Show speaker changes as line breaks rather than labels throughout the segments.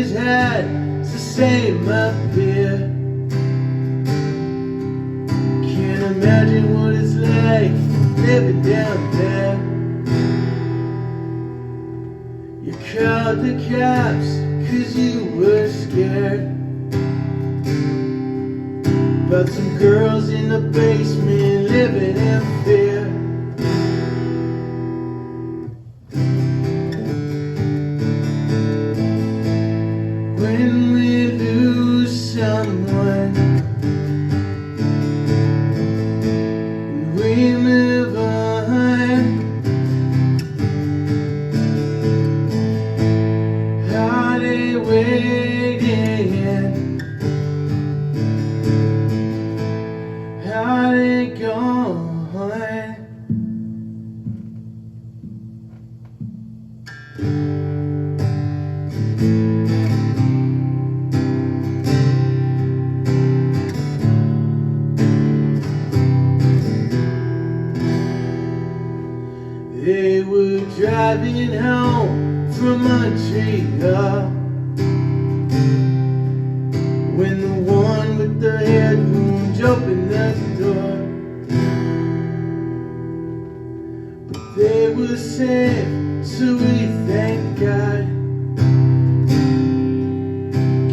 always had, it's the same up here. Can't imagine what it's like living down there. You called the cops 'cause you were scared about some girls in the basement living in fear. When we lose someone, we move on. Are they waiting? Are they gone? They were driving home from Montreal when the one with the head wounds opened the door. But they were safe, so we thank God.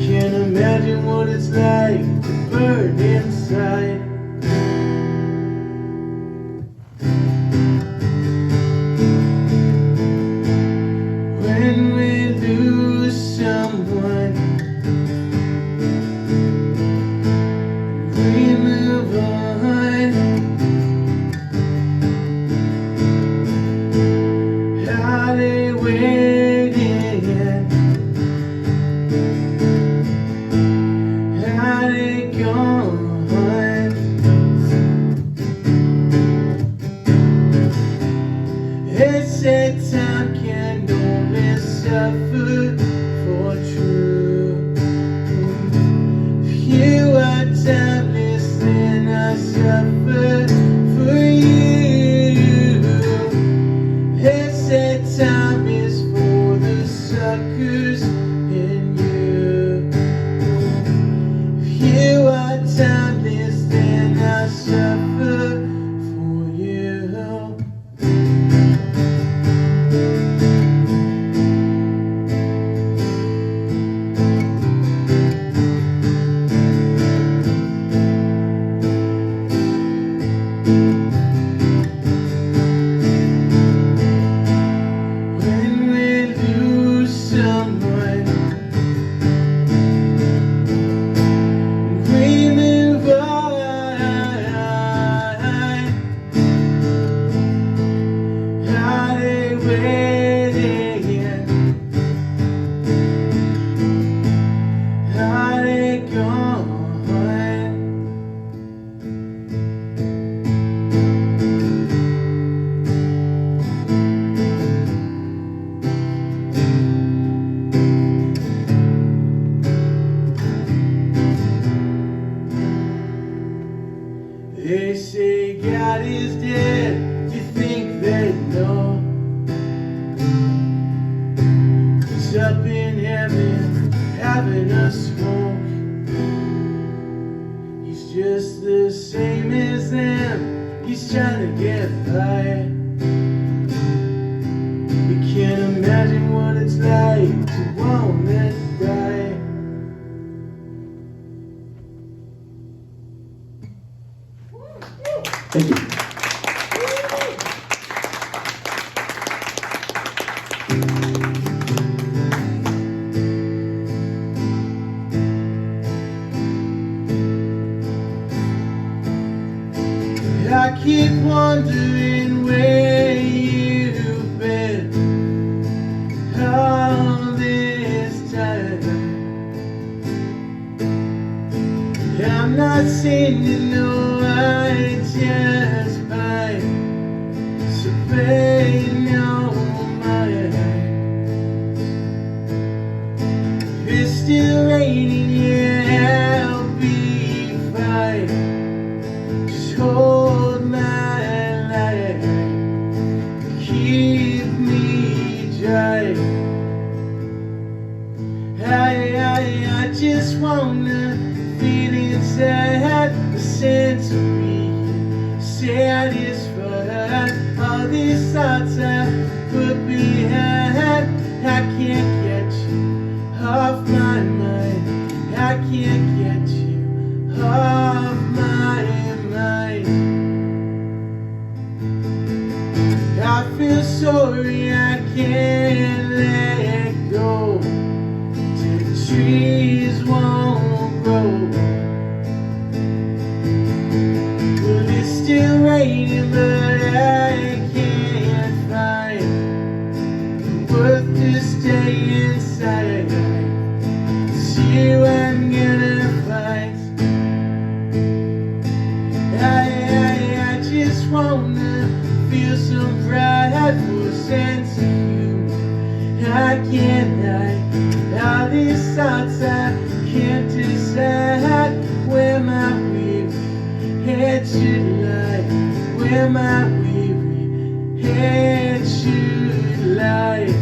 Can't imagine what it's like to burn inside. When we lose someone, we move on. Are they waiting? Are they gone? They said time can only suffer for truth. If you are timeless, then I suffer for you. They said time is for the suckers in you. If you are timeless, then I suffer for you. When we lose someone, we move on. Are they waiting? Are they gone? They say God is dead, you think they know. He's up in heaven, having a smoke. He's just the same as them, he's trying to get by. You can't imagine what it's like to want to die.
Thank you.
I keep wondering where you've been all this time. I'm not saying you know I just fine, so pay no mind. If it's still raining, yeah, I'll be fine. Just hold my light, keep me dry. I just wanna feel inside a sense of being satisfied. All these thoughts I put behind, I can't get you off my mind. I can't get you off my mind. I feel sorry, I can't let go. The trees won't grow. Well, it's still raining, but I can't find the worth to stay inside. It's you I'm gonna find. I just wanna feel some pride for a sense of humor. I can't hide all these thoughts. I can't decide where my weary head should lie. Where my weary head should lie.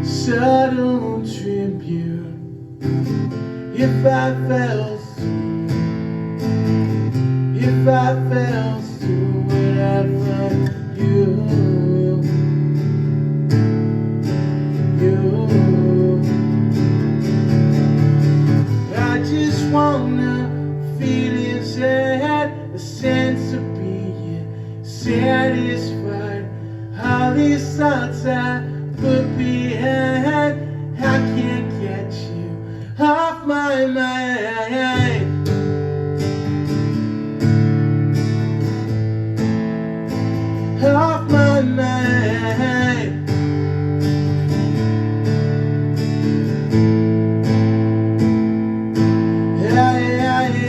Subtle tribute. If I fell through, if I fell through, would I find you? I just wanna feel inside a sense of being satisfied. All these thoughts I put behind, I can't get you off my mind. Off my mind.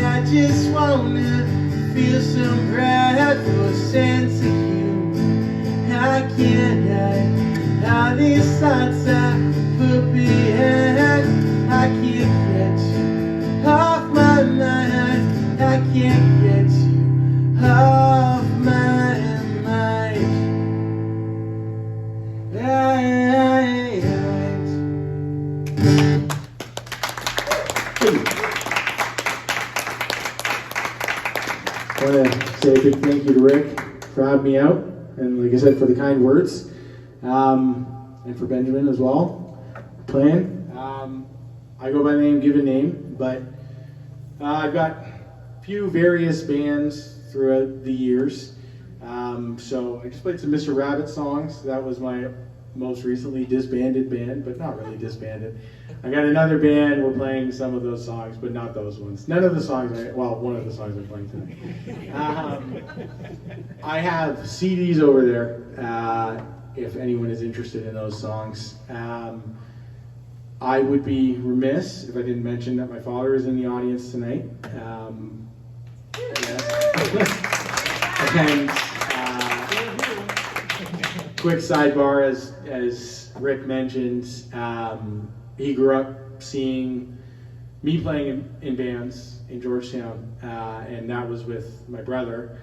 I just wanna feel some pride for a sense of humor. I can't hide all these thoughts I put behind. I can't get you off my mind. I can't get you off my mind.
I want to say a big thank you to Rick for having me out, and like I said, for the kind words, and for Benjamin as well, playing. I go by the name Given Name, but I've got a few various bands throughout the years. So I just played some Mr. Rabbit songs. That was my most recently disbanded band, but not really disbanded. I got another band, we're playing some of those songs, but not those ones. None of the songs, well, one of the songs I'm playing tonight. I have CDs over there, if anyone is interested in those songs. I would be remiss if I didn't mention that my father is in the audience tonight. Yes. And quick sidebar, as Rick mentioned, he grew up seeing me playing in bands in Georgetown, and that was with my brother,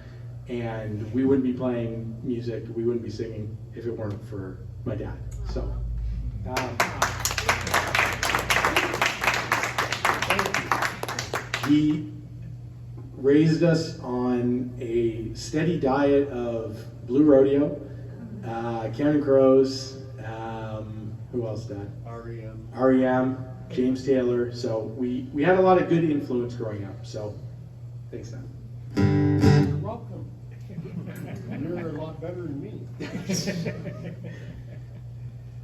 and we wouldn't be playing music, we wouldn't be singing if it weren't for my dad. So he raised us on a steady diet of Blue Rodeo, Counting Crows, who else, Dad? REM, James Taylor. So we had a lot of good influence growing up. So thanks, Dad.
You're welcome. You're a lot better than me.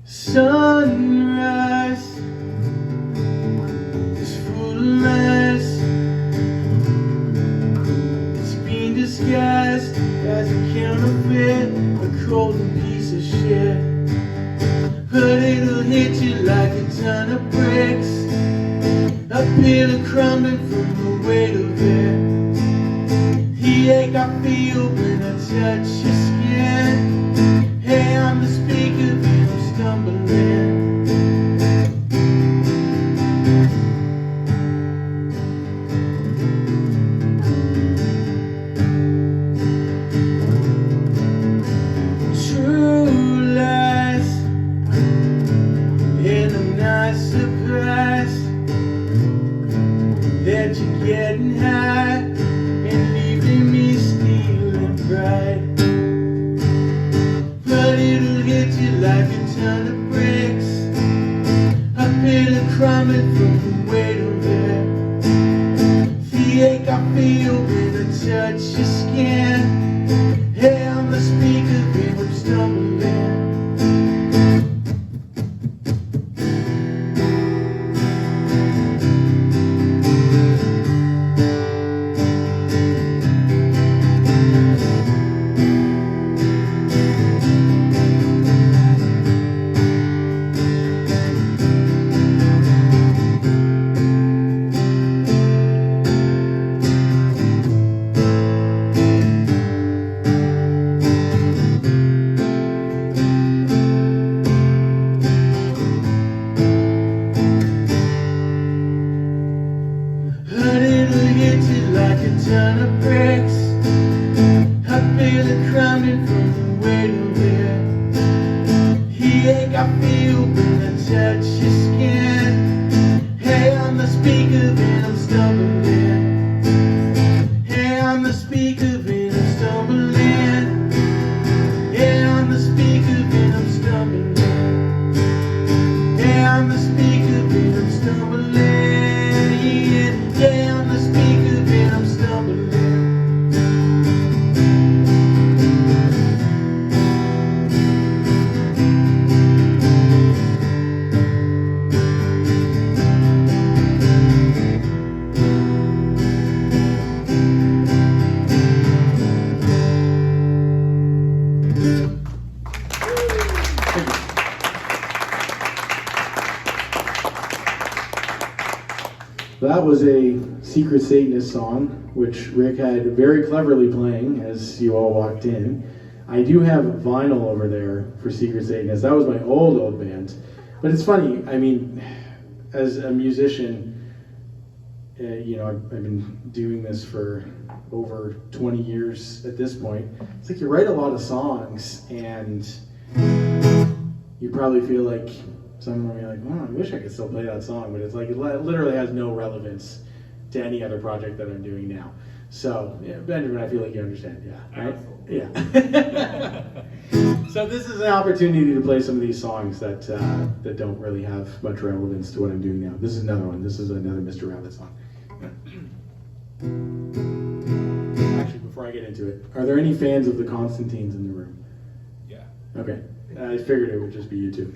Sunrise is full of lies. It's been disguised as a counterfeit, a golden piece of shit. But it'll hit you like a ton of bricks, a pillar crumbling from the weight of it. The ache I feel when I touch your skin. Hey, I'm the speaker of you stumbling. True love like a ton of bricks. I feel it crumbling from the weight of it. The ache I feel when I touch your skin. Hey, on the speaker, when I'm stumbling. But it'll hit you like a ton of bricks. I feel it crumbling from the weight of it. The ache I feel when I touch your skin. Hey, on the speaker, when I'm stumbling. Hey, on the speaker, when I'm stumbling. Hey, on the speaker, when I'm stumbling. Hey, on the speaker, when I'm stumbling. Yeah, on the speaker, when I'm stumbling.
That was a Secret Satanist song, which Rick had very cleverly playing as you all walked in. I do have vinyl over there for Secret Satanist. That was my old band. But it's funny, I mean, as a musician, I've been doing this for over 20 years at this point. It's like you write a lot of songs, and you probably feel like some of you are like, oh, I wish I could still play that song, but it's like it literally has no relevance to any other project that I'm doing now. So, yeah, Benjamin, I feel like you understand, yeah, right?
Absolutely.
Yeah. So this is an opportunity to play some of these songs that don't really have much relevance to what I'm doing now. This is another one. This is another Mr. Rabbit song. Actually, before I get into it, are there any fans of the Constantines in the room?
Yeah.
Okay. I figured it would just be you two.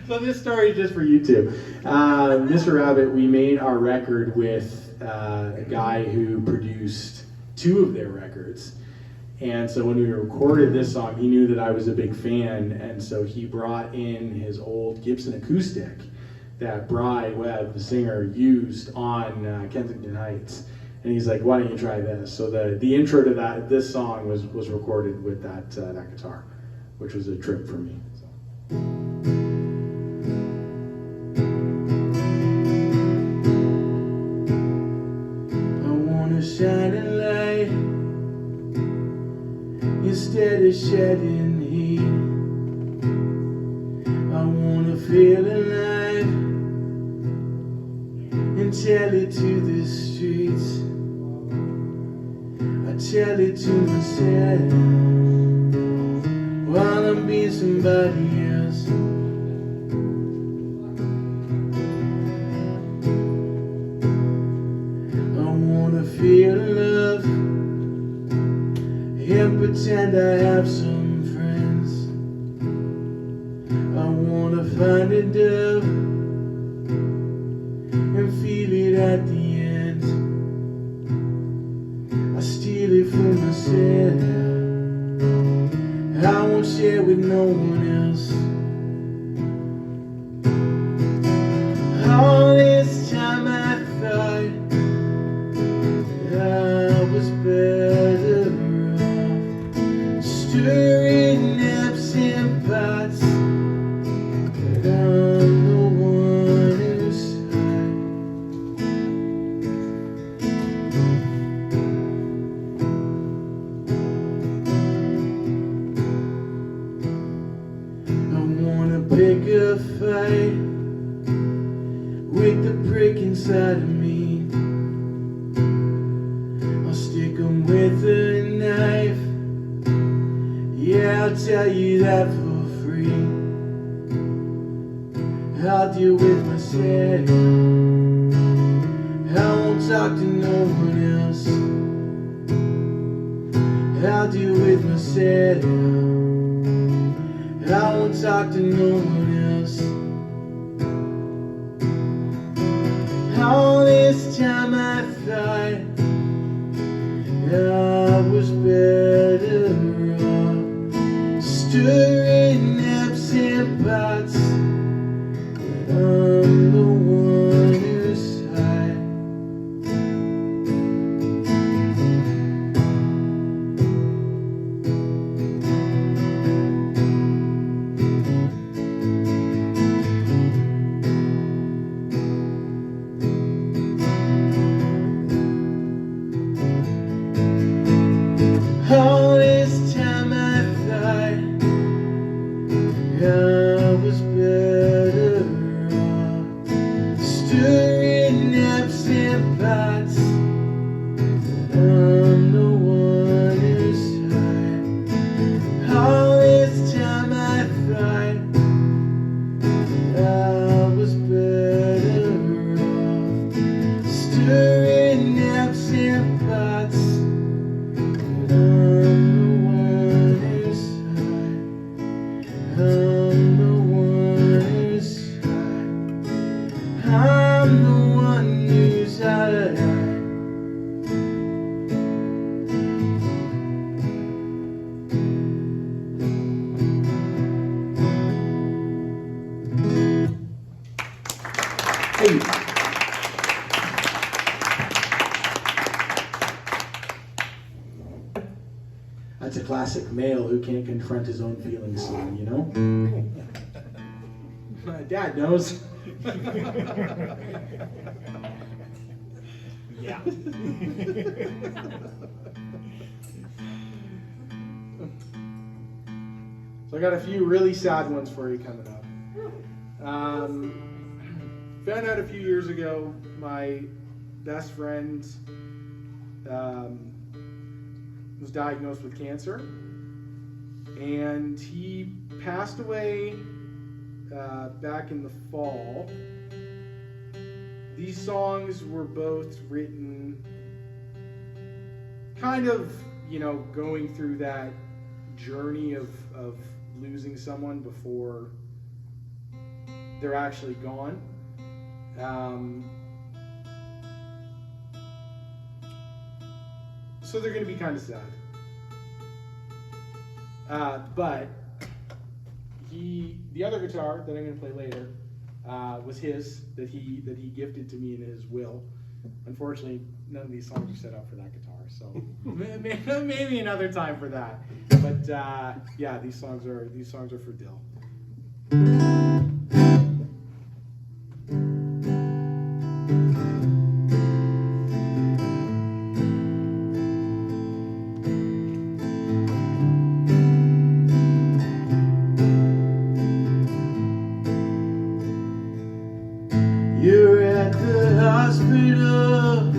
So this story is just for you two. Mr. Rabbit, we made our record with a guy who produced 2 of their records. And so when we recorded this song, he knew that I was a big fan, and so he brought in his old Gibson acoustic that Bry Webb, the singer, used on Kensington Heights. And he's like, why don't you try this? So the intro to this song was recorded with that guitar, which was a trip for me. So.
I wanna shine a light instead of shedding heat. I wanna feel alive and tell it to the streets. I tell it to myself while I'm being somebody else. I wanna feel love and pretend I have some friends. I wanna find a dove and feel it at the end. I steal it for myself. I won't share with no one else. All this time I thought I was better off stirring absent pots, but I'm the one who's hot. I wanna pick a fight with the prick inside of me. I'll stick 'em with a knife. Yeah, I'll tell you that for free. I'll deal with myself. I won't talk to no one else. I'll deal with myself. I won't talk to no one else. All this time I thought I was better off stirring absent pots. I'm the one who's high. All this time I thought I was better off stirring absent pots. I'm the one who's high. All this time I thought I was better off stirring absent pots. I'm the one who's high. I'm the one who's high. I'm the one who's high. Hey. That's a classic male who can't confront his own feelings song, you know? My dad knows.
Yeah.
So I got a few really sad ones for you coming up. Found out a few years ago, my best friend was diagnosed with cancer, and he passed away back in the fall. These songs were both written kind of, going through that journey of losing someone before they're actually gone. So they're going to be kind of sad. But the other guitar that I'm going to play later was his, that he gifted to me in his will. Unfortunately, none of these songs are set up for that guitar, so maybe another time for that. But yeah, these songs are for Dill.
You're at the hospital,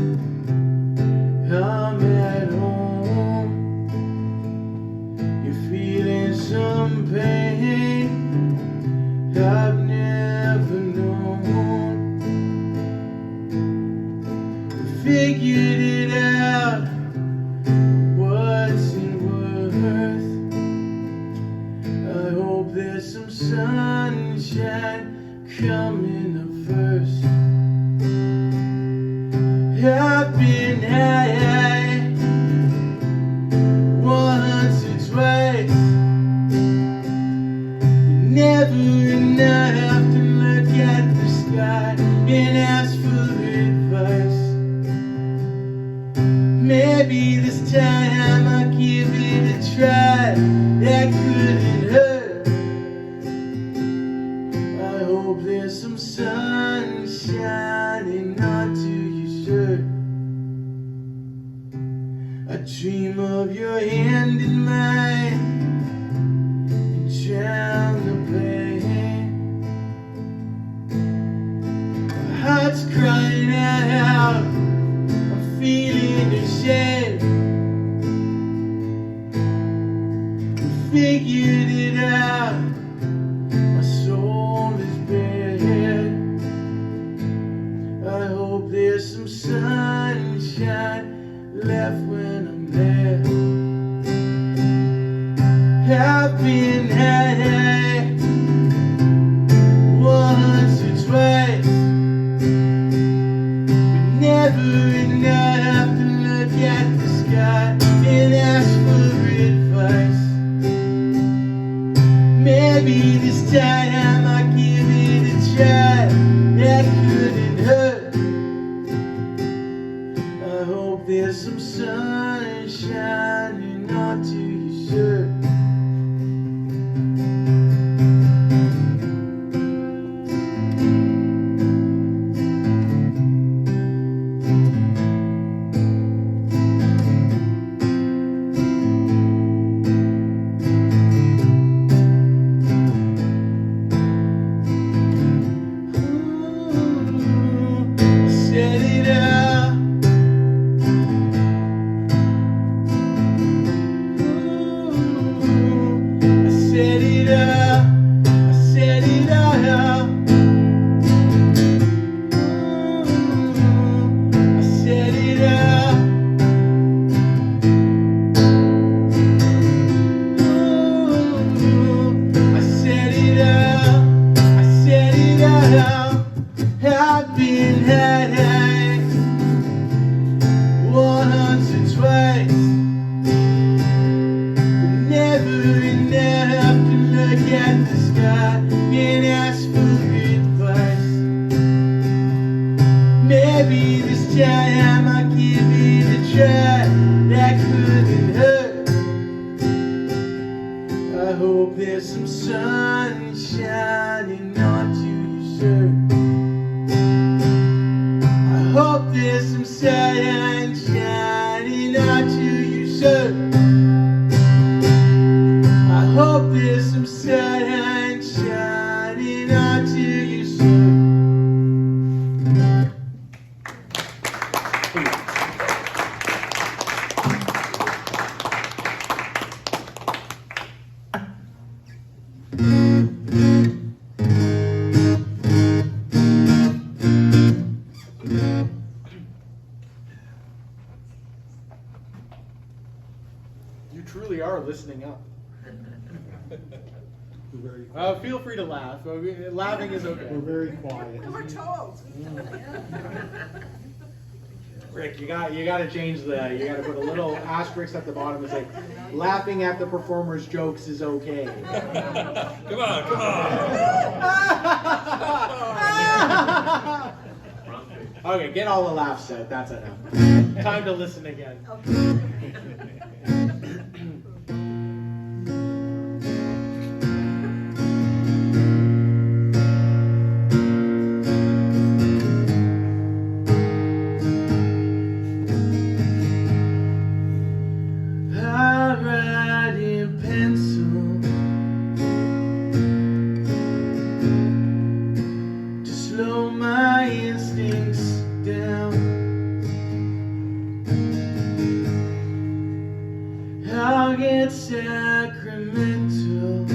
I'm at home. You're feeling some pain I've never known. We figured it out, what's it worth? I hope there's some sunshine coming up first. I've been high once or twice, never enough to look at the sky and ask for advice. Maybe this time I'll give it a try, that couldn't hurt. I hope there's some sun shining onto your shirt. I dream of your hand in mine and drown the pain. My heart's crying out, I'm feeling ashamed. We figured Maybe this time I give it a try. That couldn't hurt. I hope there's some sun shining onto your shirt. Set it up. I set it up. I set it up. I set it up. I set it up. I set it up. I've been high once or twice, but never enough to look at the sky and ask for advice. Maybe this time I'll give it a try. That couldn't hurt. I hope there's some sun shining onto your shirt. I hope there's some sun shining onto your shirt. I hope there's some sun shining onto your shirt.
You truly are listening up.
We're very,
Feel free to laugh. Laughing is okay.
we're very quiet.
We're told.
Rick, you got to change you got to put a little asterisk at the bottom and say, laughing at the performer's jokes is okay.
Come on, come on.
Okay, get all the laughs set. That's enough. Time to listen again.
I write in pencil to slow my instincts down. I'll get sacramental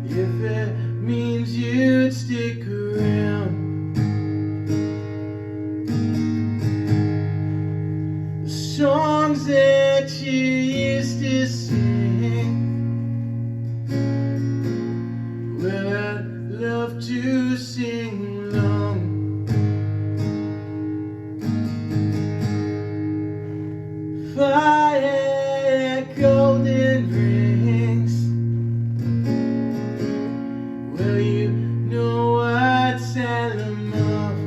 if it means you'd stick around. The songs that you used to sing, well, I'd love to sing along. If I had golden rings, well, you know I'd sell them off.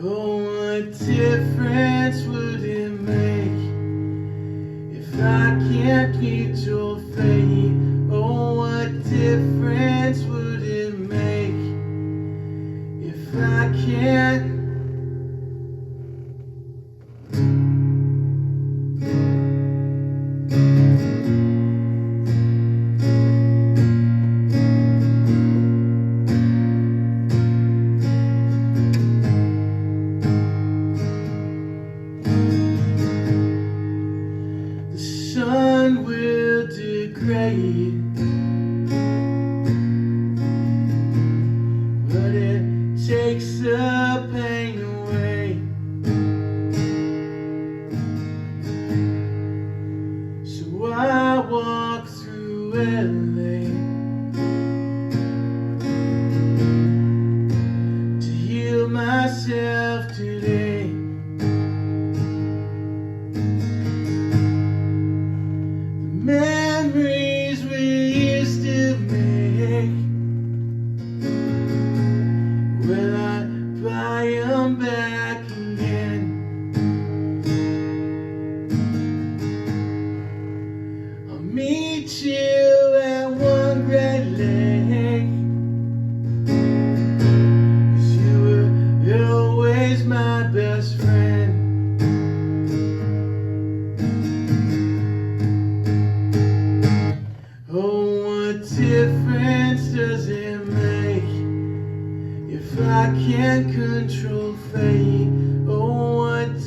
Oh, what difference would it make if I can't meet your fate? Oh, what difference would it make if I can't? The sun will degrade, but it takes the pain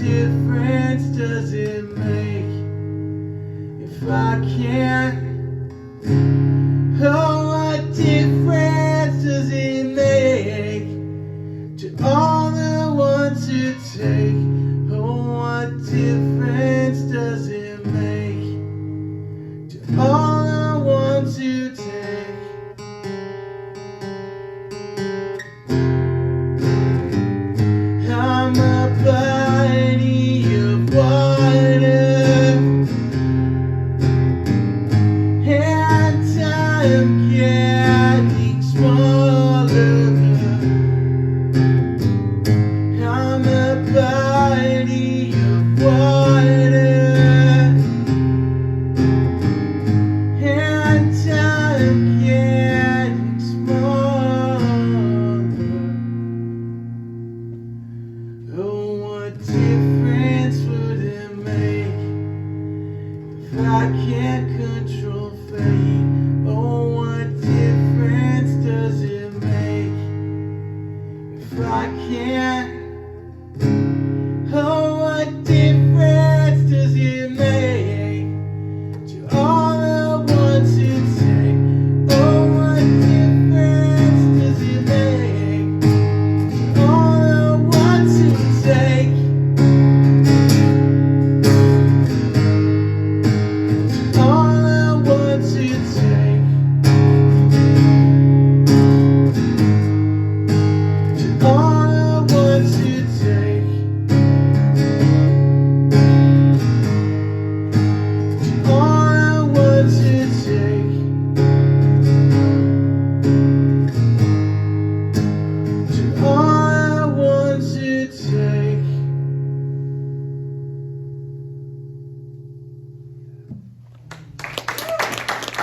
difference does it make if I can't? Oh, what difference does it make to all the ones who take? Oh, what difference does it make to all the ones who take? I'm a body of water, and I'm getting smaller. I'm a body of water, and I'm getting smaller. Oh, what difference would it make if I can't control fate? Oh, what difference does it make if I can't? Oh, what difference does it make to all the ones who take? Oh, what difference does it make to all the ones who take? To all the ones who take. To all the ones who take. To all the ones who take. To all the ones who take.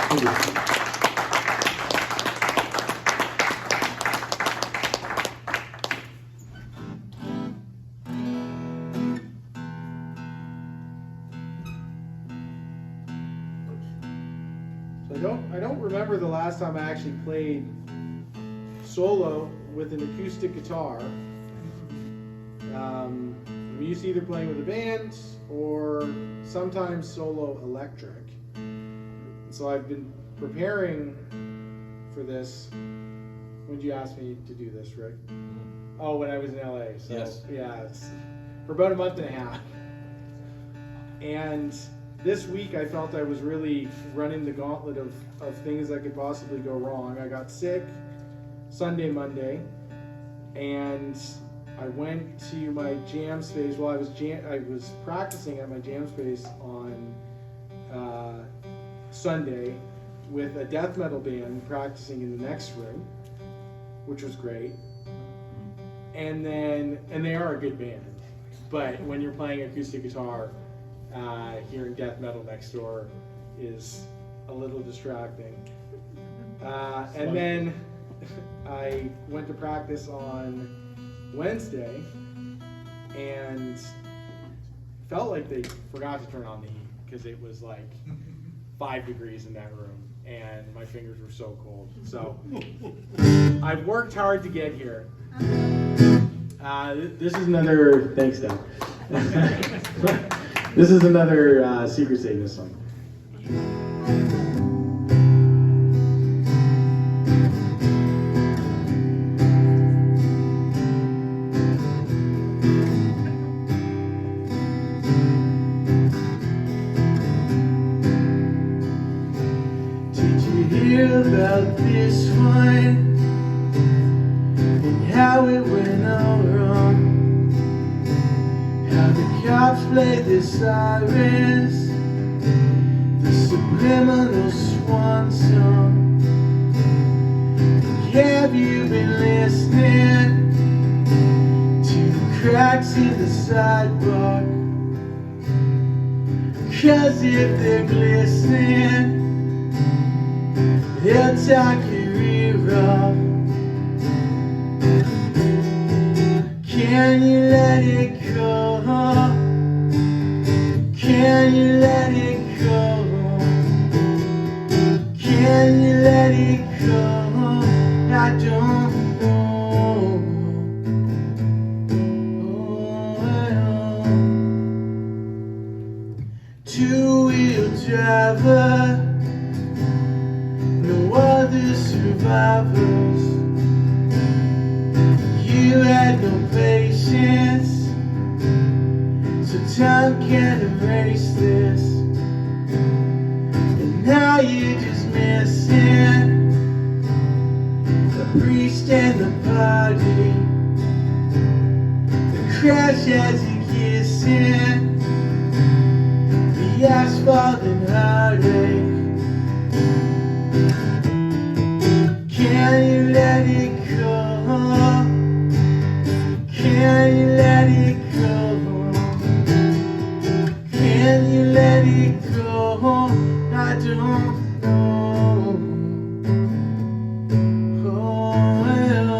Thank you. So I don't remember the last time I actually played solo with an acoustic guitar. I'm used to either playing with a band or sometimes solo electric. So I've been preparing for this. When did you ask me to do this, Rick? Oh, when I was in LA. So,
Yes.
yeah, it's for about a month and a half. And this week I felt I was really running the gauntlet of things that could possibly go wrong. I got sick Sunday, Monday, and I went to my jam space. Well, I was practicing at my jam space on Sunday with a death metal band practicing in the next room, which was great. And they are a good band, but when you're playing acoustic guitar, hearing death metal next door is a little distracting. And then I went to practice on Wednesday and felt like they forgot to turn on the heat because it was like 5 degrees in that room and my fingers were so cold. So I've worked hard to get here. This is another, thanks Dad. This is another Secret Satanist song.
Did you hear about this one and how it went all wrong? How the cops played the sirens, the subliminal swan song. Have you been listening to the cracks in the sidewalk? 'Cause if they're glistening, they'll talk your ear off. Can you let it go? Can you let it go? Can you let it go? I don't know. Oh, well. driver, no other survivors. You had no patience, so time can't erase this. And now you're just missing the priest and the party, the crash as you're kissing the asphalt and heartache. Can you let it go? Can you let it go? Can you let it go? I don't know. Oh, well.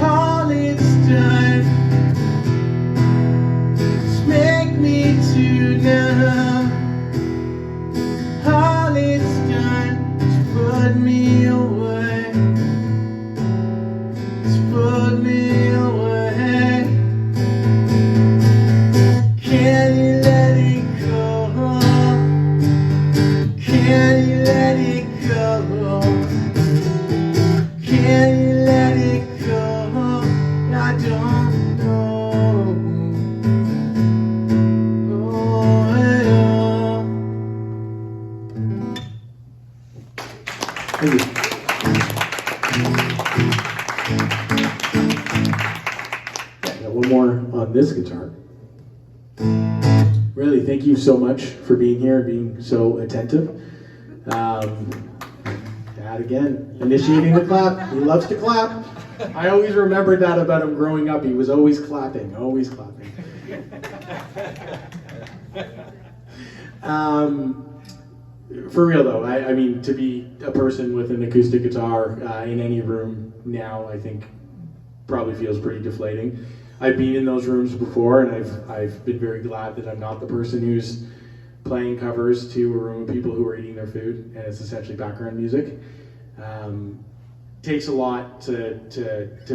All it's done is make me too numb. All it's done is put me away. It's put me away. Can you let it go? Can you let it go? Can you let it go? I don't know. Oh, well.
Thank you. Got one more on this guitar. Really, thank you so much for being here and being so attentive. Dad again, initiating the clap. He loves to clap. I always remembered that about him growing up. He was always clapping, always clapping. For real though, I mean, to be a person with an acoustic guitar in any room now, I think probably feels pretty deflating. I've been in those rooms before, and I've been very glad that I'm not the person who's playing covers to a room of people who are eating their food, and it's essentially background music. Takes a lot to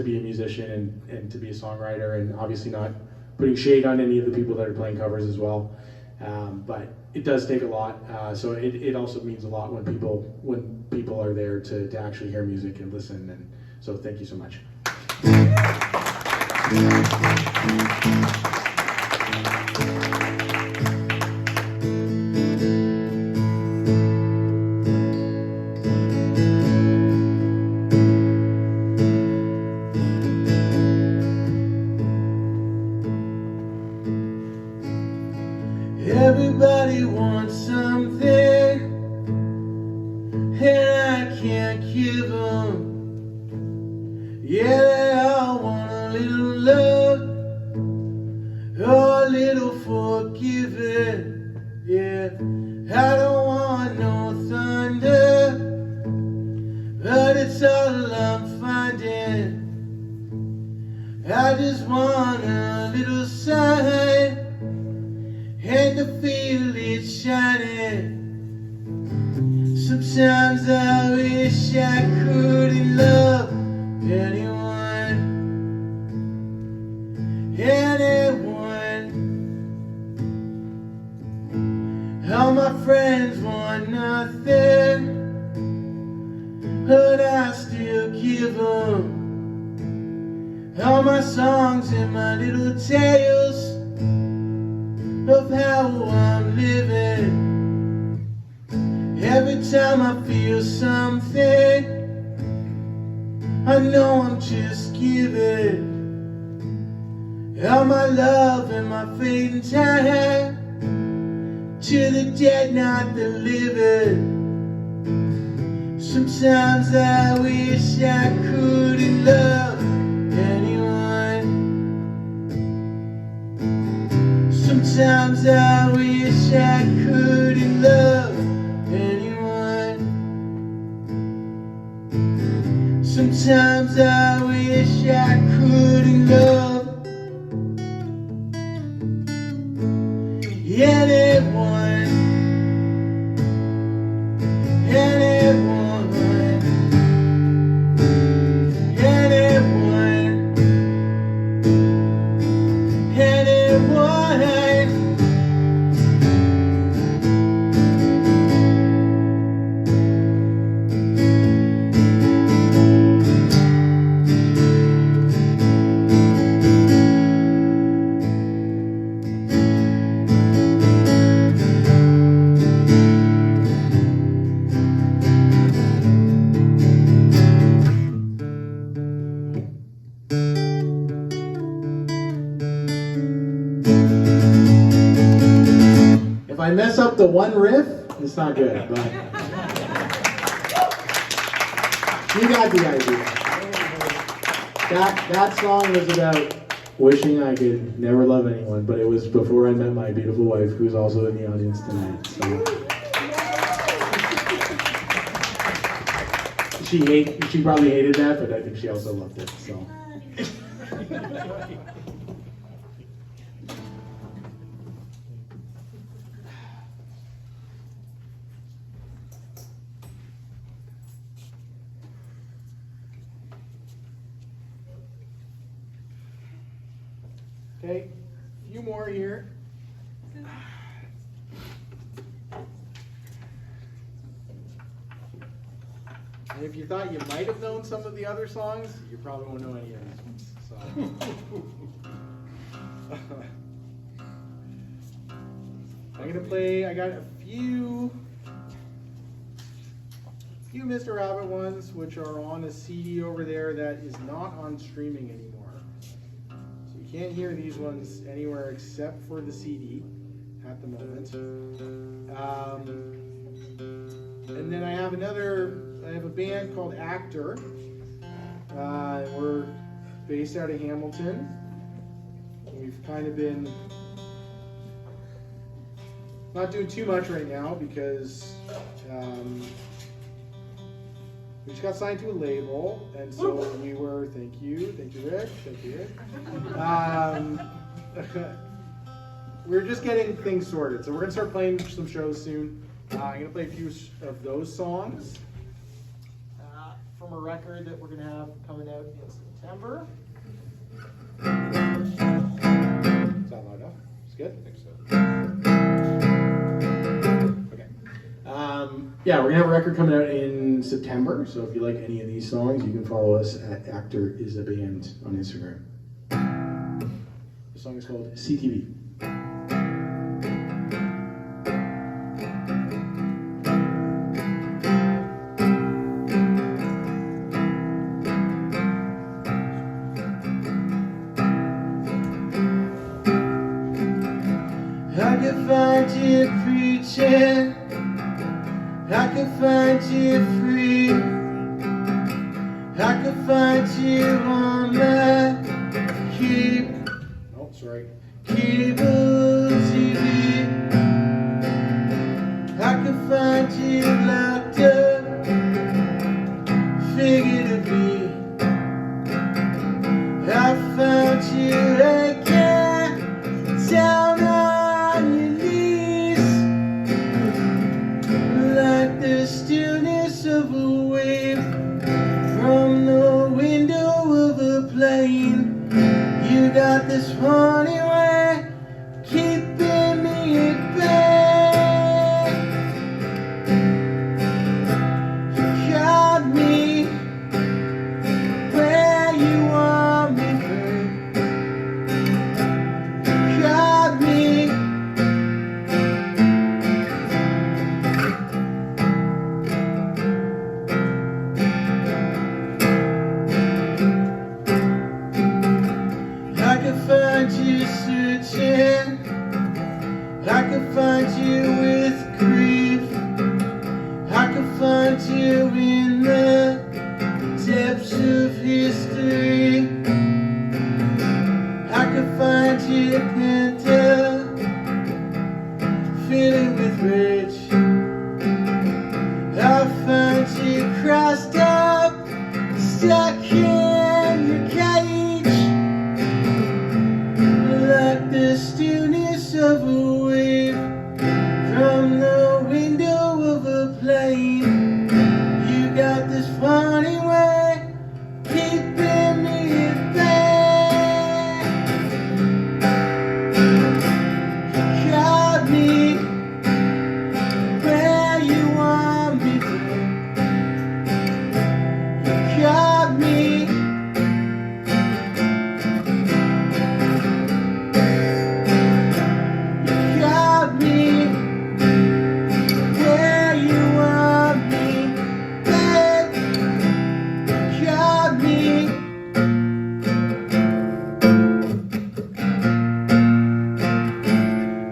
be a musician and to be a songwriter, and obviously not putting shade on any of the people that are playing covers as well. But it does take a lot. So it also means a lot when people are there to actually hear music and listen. And so thank you so much.
Everybody wants something, and I can't give them. Yeah, they all want a little love, or a little forgiving. Yeah, I don't want no thunder, but it's all I'm finding. I just want a little sign, and to feel it shining. Sometimes I wish I couldn't love anyone. All my friends want nothing, but I still give them all my songs and my little tales of how I'm living. Every time I feel something, I know I'm just giving all my love and my fading time to the dead, not the living. Sometimes I wish I couldn't love anyone. Sometimes I wish I couldn't love anyone. Sometimes I wish I couldn't love anyone, anyone, anyone, anyone.
If I mess up the one riff, it's not good, but you got the idea. That song was about wishing I could never love anyone, but it was before I met my beautiful wife, who's also in the audience tonight. So she probably hated that, but I think she also loved it. So. Okay, a few more here. And if you thought you might have known some of the other songs, you probably won't know any of these ones. So. I'm gonna play. I got a few Mr. Rabbit ones, which are on a CD over there that is not on streaming anymore. Can't hear these ones anywhere except for the CD at the moment. And then I have a band called Actor. We're based out of Hamilton. We've kind of been not doing too much right now because we just got signed to a label, and so we were, thank you Rick. We're just getting things sorted, so we're gonna start playing some shows soon. I'm gonna play a few of those songs from a record that we're gonna have coming out in September. Is that loud enough? It's good? I think so. Okay. Yeah, we're gonna have a record coming out in September, so if you like any of these songs, you can follow us at Actor Is a Band on Instagram. The song is called CTV.
I could find you preaching, I could find you free, I could find you on my cable TV. I could find you locked up, figuratively. I found you again, down on your knees, like the stillness of a wave from the window of a plane. You got this funny way keeping me at bay. You got me where you want me, babe. You got me. I could find stuck in your cage, like the stillness of a wave from the window of a plane. You got this funny way keeping me at bay. You got me where you want me to. You got me. You got me where you want me, babe. You got me.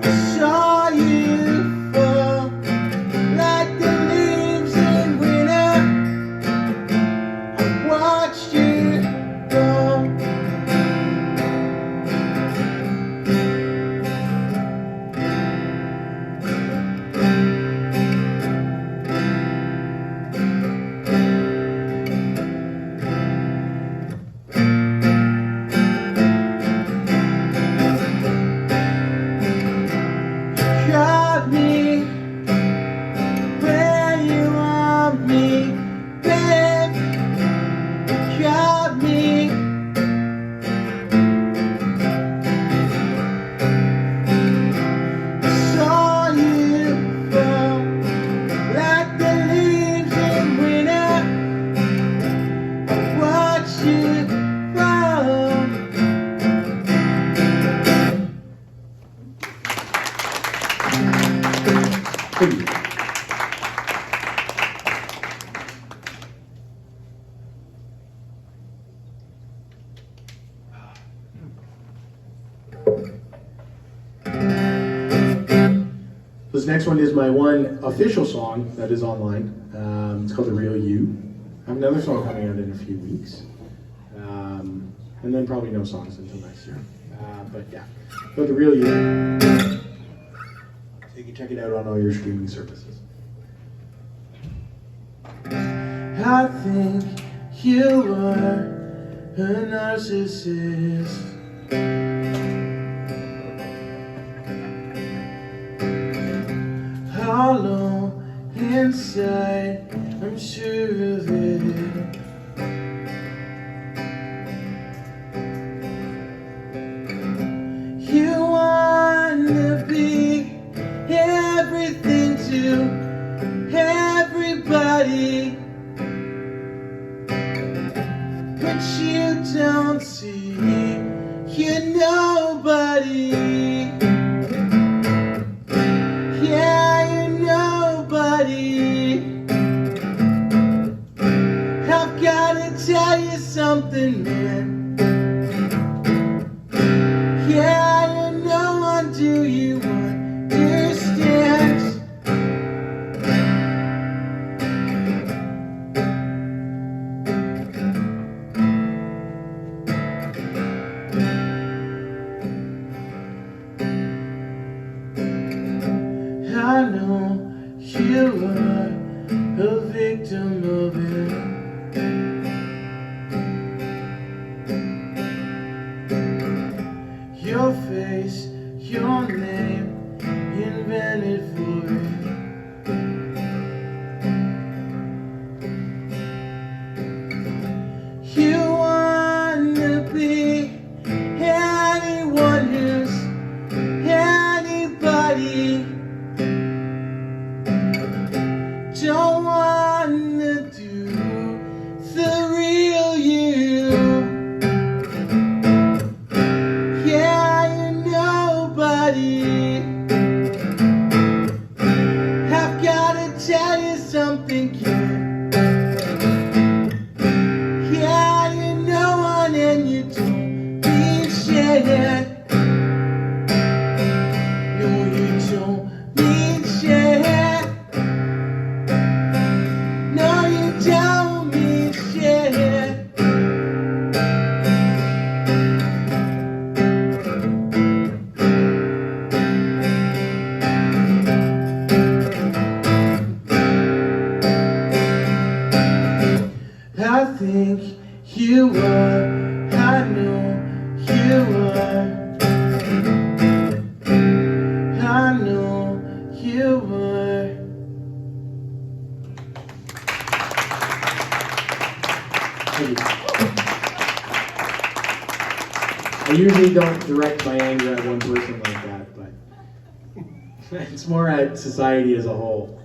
I saw you fall like the leaves in winter. I watched you fall. You got me where you want me, babe. You got me. I saw you fall like the leaves in winter. I watched you fall.
Thank you. This next one is my one official song that is online. It's called The Real You. I have another song coming out in a few weeks. And then probably no songs until next year. But yeah, but The Real You. So you can check it out on all your streaming services.
I think you are a narcissist. Hollow inside, I'm sure of it. You wanna be everything to everybody, but you don't see you're nobody. Yeah, you're nobody. I've gotta tell you something, man. Yeah, you know one, do you understand? I know you are a victim of it. you are. I know you are. I know you are.
Thank you. I usually don't direct my anger at one person like that, but it's more at society as a whole,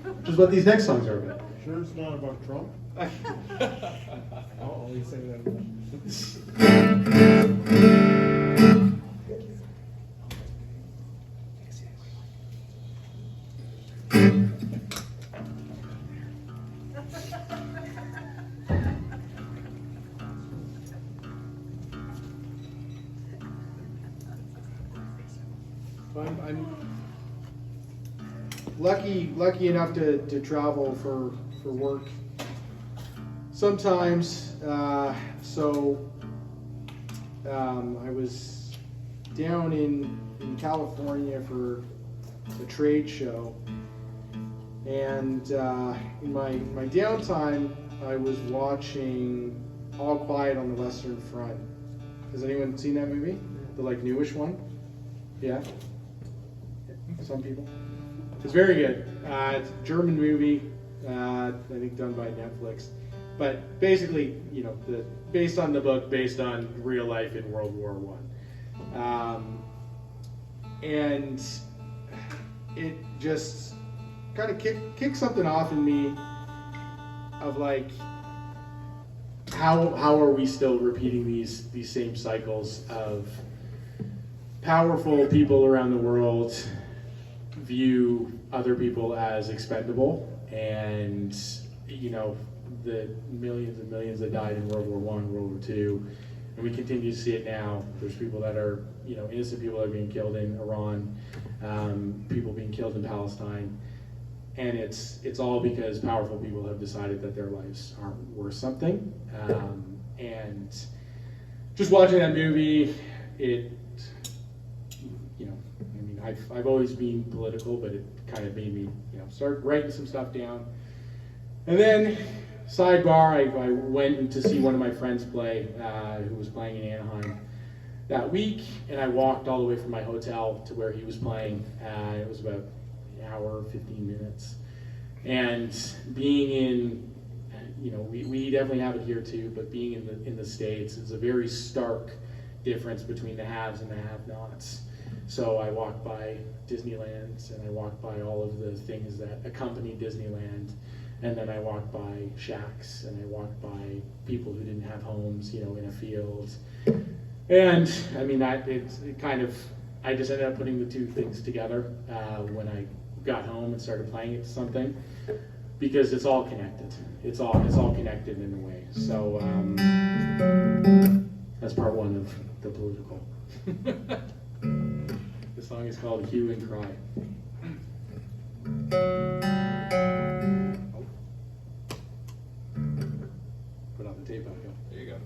which is what these next songs are about.
Sure it's not about Trump?
I'll only say that.
I'm lucky enough to travel for work sometimes. I was down in California for a trade show, and in my downtime, I was watching All Quiet on the Western Front. Has anyone seen that movie? The newish one? Yeah? Some people. It's very good. It's a German movie, I think done by Netflix. But basically, based on the book, based on real life in World War I. And it just kind of kicked something off in me of how are we still repeating these same cycles of powerful people around the world view other people as expendable, and the millions and millions that died in World War I, World War II, and we continue to see it now. There's people that are, innocent people that are being killed in Iran, people being killed in Palestine, and it's all because powerful people have decided that their lives aren't worth something. And just watching that movie, I've always been political, but it kind of made me, start writing some stuff down. And then, sidebar, I went to see one of my friends play, who was playing in Anaheim that week, and I walked all the way from my hotel to where he was playing. It was about an hour, 15 minutes. And being in, we definitely have it here too, but being in the States is a very stark difference between the haves and the have-nots. So I walked by Disneyland, and I walked by all of the things that accompany Disneyland, and then I walked by shacks, and I walked by people who didn't have homes, in a field. And I just ended up putting the two things together when I got home and started playing it to something, because it's all connected. It's all connected in a way. So that's part one of the political. The song is called Hue and Cry. Put on the tape out,
There you go.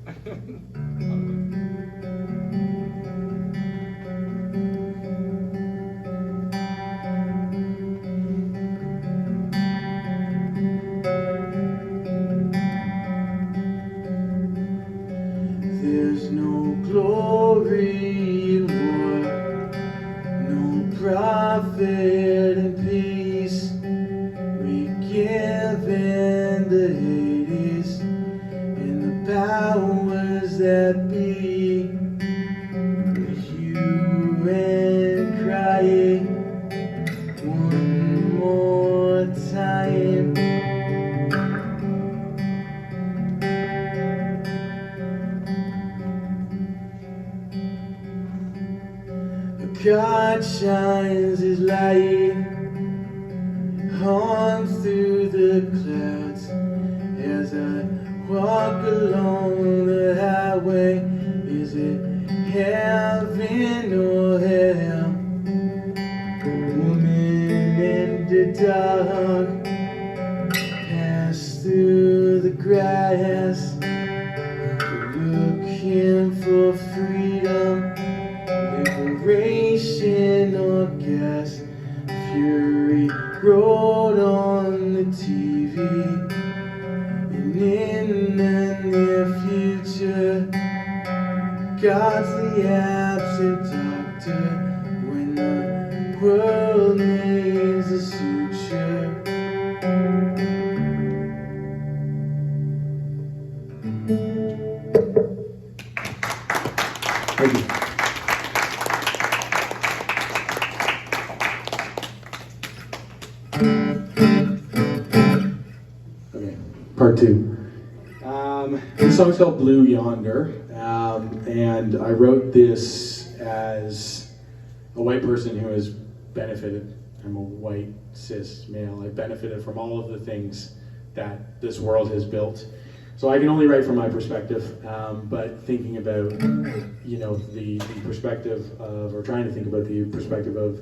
There's no glory in war, no profit in peace. We give in the Hades and the powers that be. Hue and cry one more time. God shines His light on through the clouds as I walk along the highway. Is it heaven or hell? Woman in the dark pass through the grass, looking for freedom, liberation or gas. Fury rolled on the TV, and in the near future. God's the absent doctor when the world needs a suture.
Thank you. Okay, part two. This song's called Blue Yonder, and I wrote this as a white person who has benefited. I'm a white cis male. I benefited from all of the things that this world has built. So I can only write from my perspective, but thinking about, the perspective of, or trying to think about the perspective of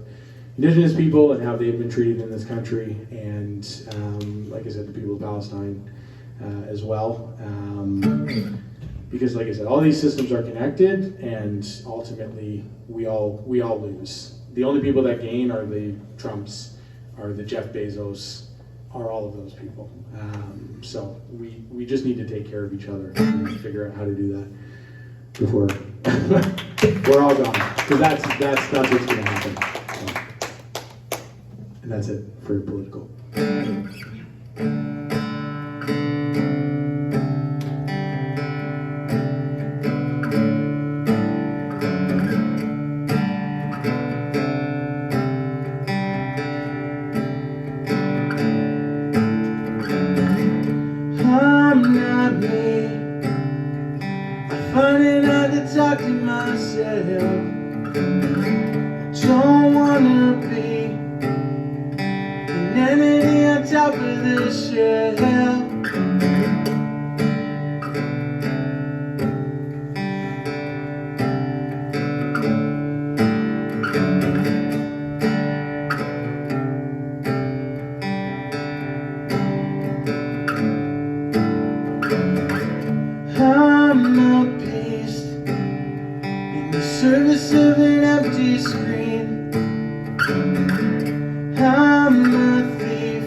Indigenous people and how they've been treated in this country, and like I said, the people of Palestine as well. Because like I said, all these systems are connected, and ultimately we all lose. The only people that gain are the Trumps, are the Jeff Bezos, are all of those people. So we just need to take care of each other and figure out how to do that before we're all gone. Because that's what's going to happen. So, and that's it for political.
I'm not me. I find it hard to talk to myself. I don't wanna be an entity on top of this shelf. I'm a beast in the service of an empty screen. I'm a thief.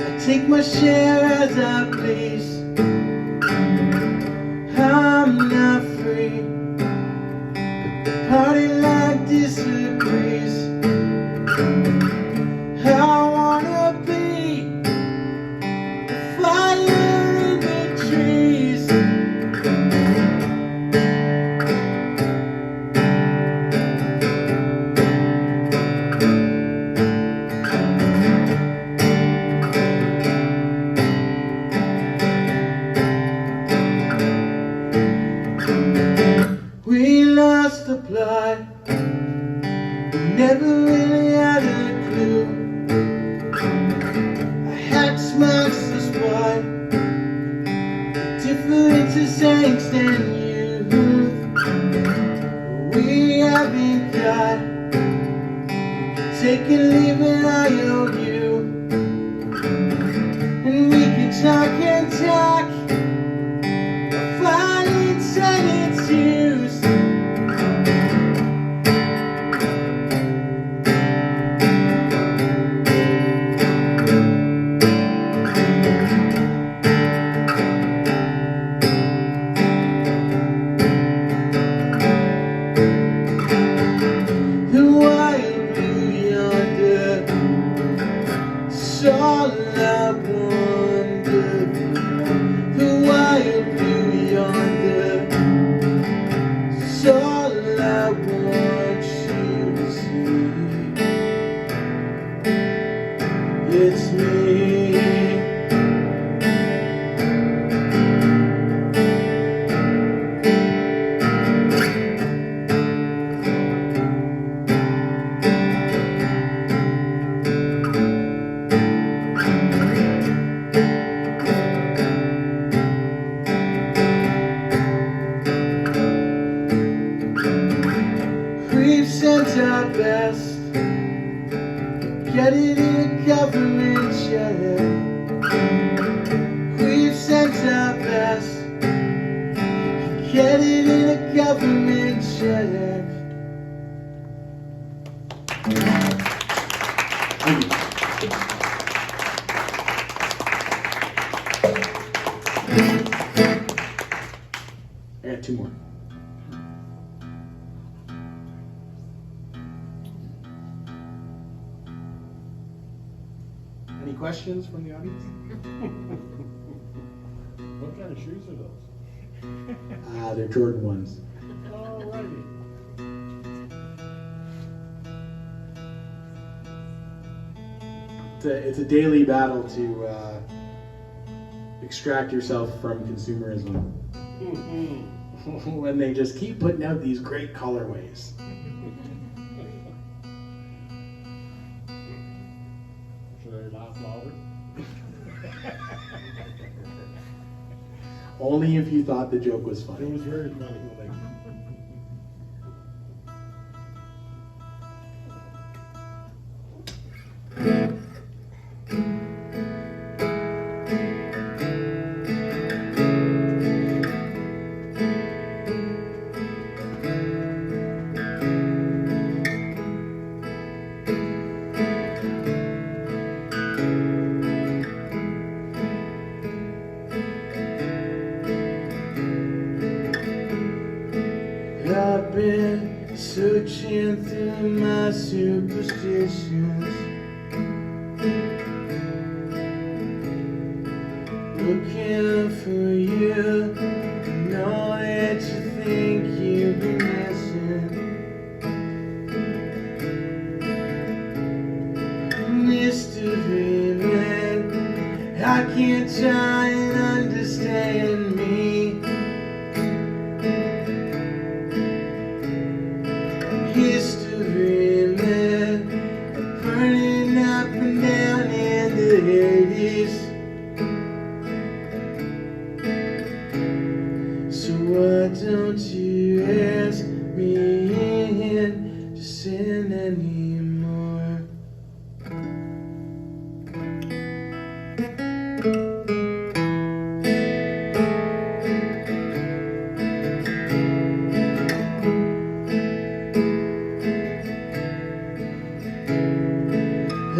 I take my share as I please. I'm not free, but the party line disagrees. I wanna be a fire in the trees. We lost the plot. We never really had a clue. I had to smash the spot. Difference is angst and youth. We haven't got. Take and leave it, I owe you. And we can talk and talk. Violence and its use. The wild blue yonder, it's all I wonder. The wild blue yonder, it's all I want you to see. It's me. We've sent our best, get it in a government check. We've sent our best, get it in a government check.
Thank you. I got two more. Any questions from the audience?
What kind of shoes are those?
They're Jordan ones.
Alrighty.
It's a daily battle to extract yourself from consumerism when they just keep putting out these great colorways.
Should I laugh louder?
Only if you thought the joke was
It
funny.
was very funny.
I've been searching through my superstitions, looking for you. I know that you think you've been missing. Mystery man, I can't try and understand me. History man, burning up and down in the 80s. So why don't you ask me in to sin anymore?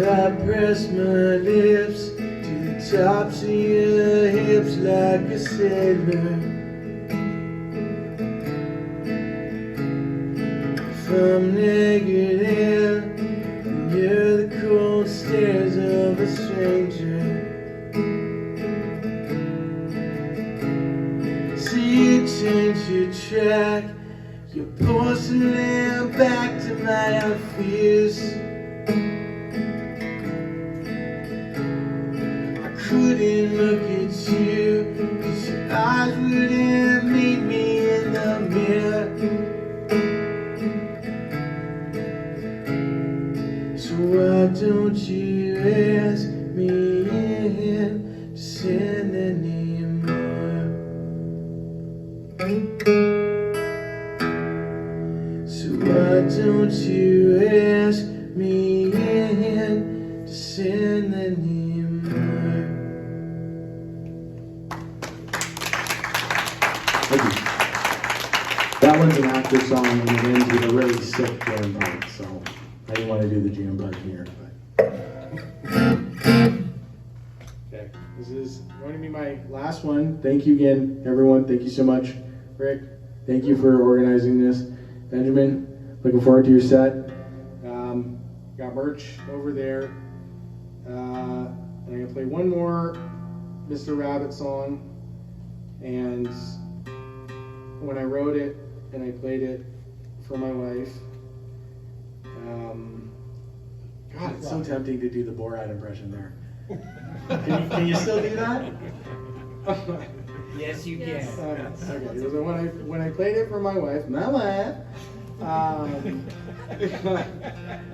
I press my lips to the tops of your hips like a sailor. If I'm negative, and you're the cold stares of a stranger. See you change your track, your porcelain back to my fears. Couldn't look at you, 'cause your eyes wouldn't meet me in the mirror. So why don't you ask me in to sin anymore? So why don't you ask me in to sin anymore?
Thank you. That one's an active song and it ends with a really sick jam part, so I didn't want to do the jam part here. But. Okay, this is going to be my last one. Thank you again, everyone. Thank you so much, Rick. Thank you for organizing this. Benjamin, looking forward to your set. Got merch over there. And I'm going to play one more Mr. Rabbit song. And when I wrote it and I played it for my wife, God, it's so tempting to do the Borat impression there. Can you still do that?
Yes, you can.
Okay. So when I played it for my wife,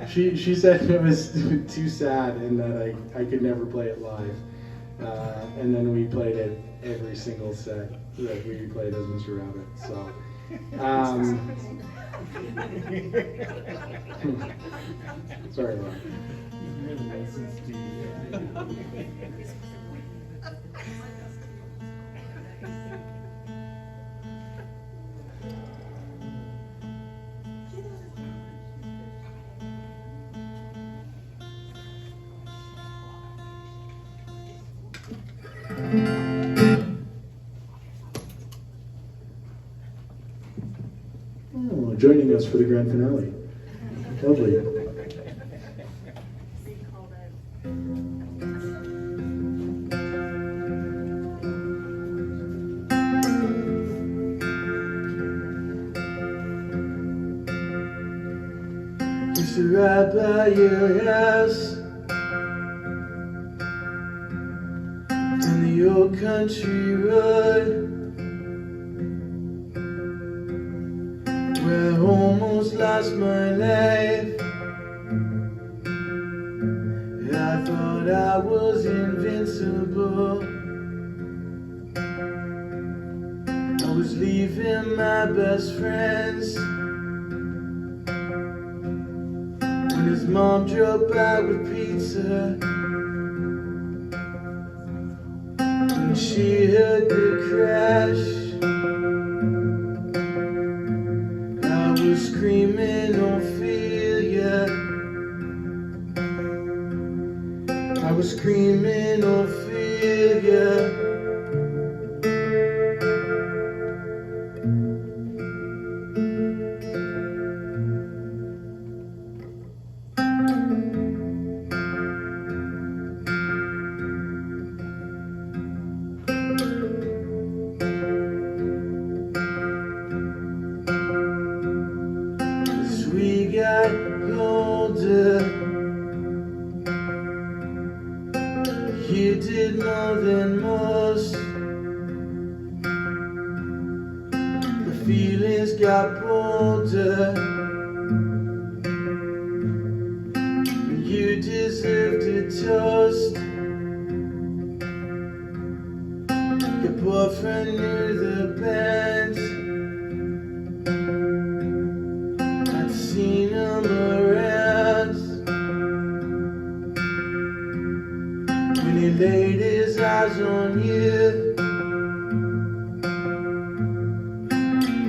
she said it was too sad and that I could never play it live. And then we played it every single set that we played as Mr. Rabbit. So, sorry, Laura.
He really listens to you.
joining us for the grand finale. Lovely.
Used to ride by your house on the old country road, where I almost lost my life. I thought I was invincible. I was leaving my best friends when his mom drove by with pizza. When she heard the crash, I was screaming Ophelia. I was screaming Ophelia. As we got older, you did more than most. The feelings got bolder. You deserved a toast. Your boyfriend knew the band. I'd seen him around when he laid his eyes on you.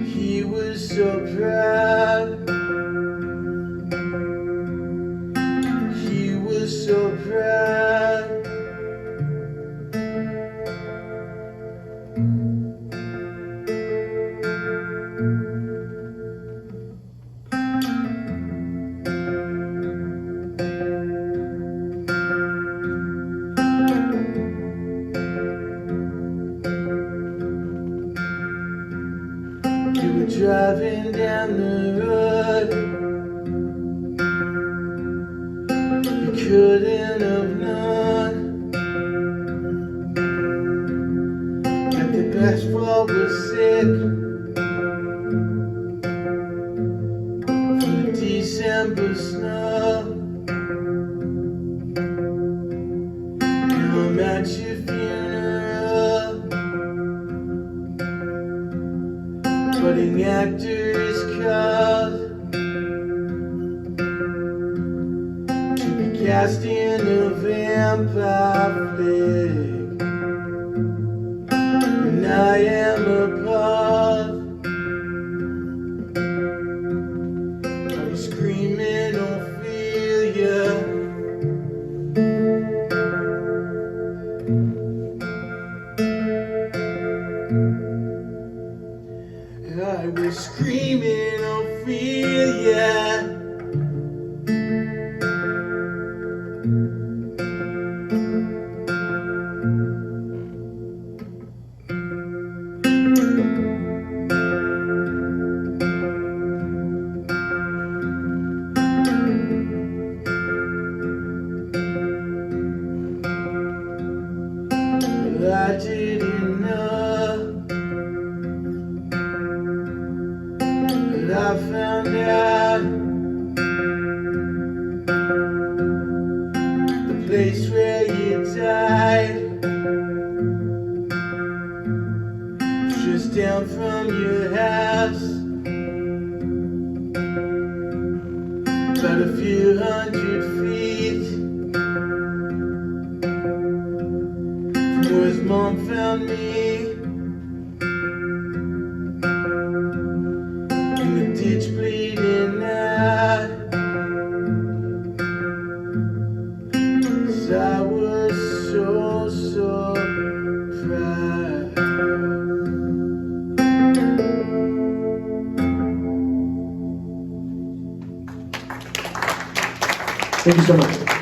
He was so proud. He was so proud. You were driving down the road. You couldn't have known that the basketball was sick from the December snow. Now I'm at your funeral, but an actor is called to be cast in a vampire flick, and I am appalled. I was screaming Ophelia. I was screaming Ophelia. But I didn't know. But I found out the place where you died, just down from your house, about a few hundred feet from where his mom found me. Ditch bleeding out, 'cause I was so proud.
Thank you so much.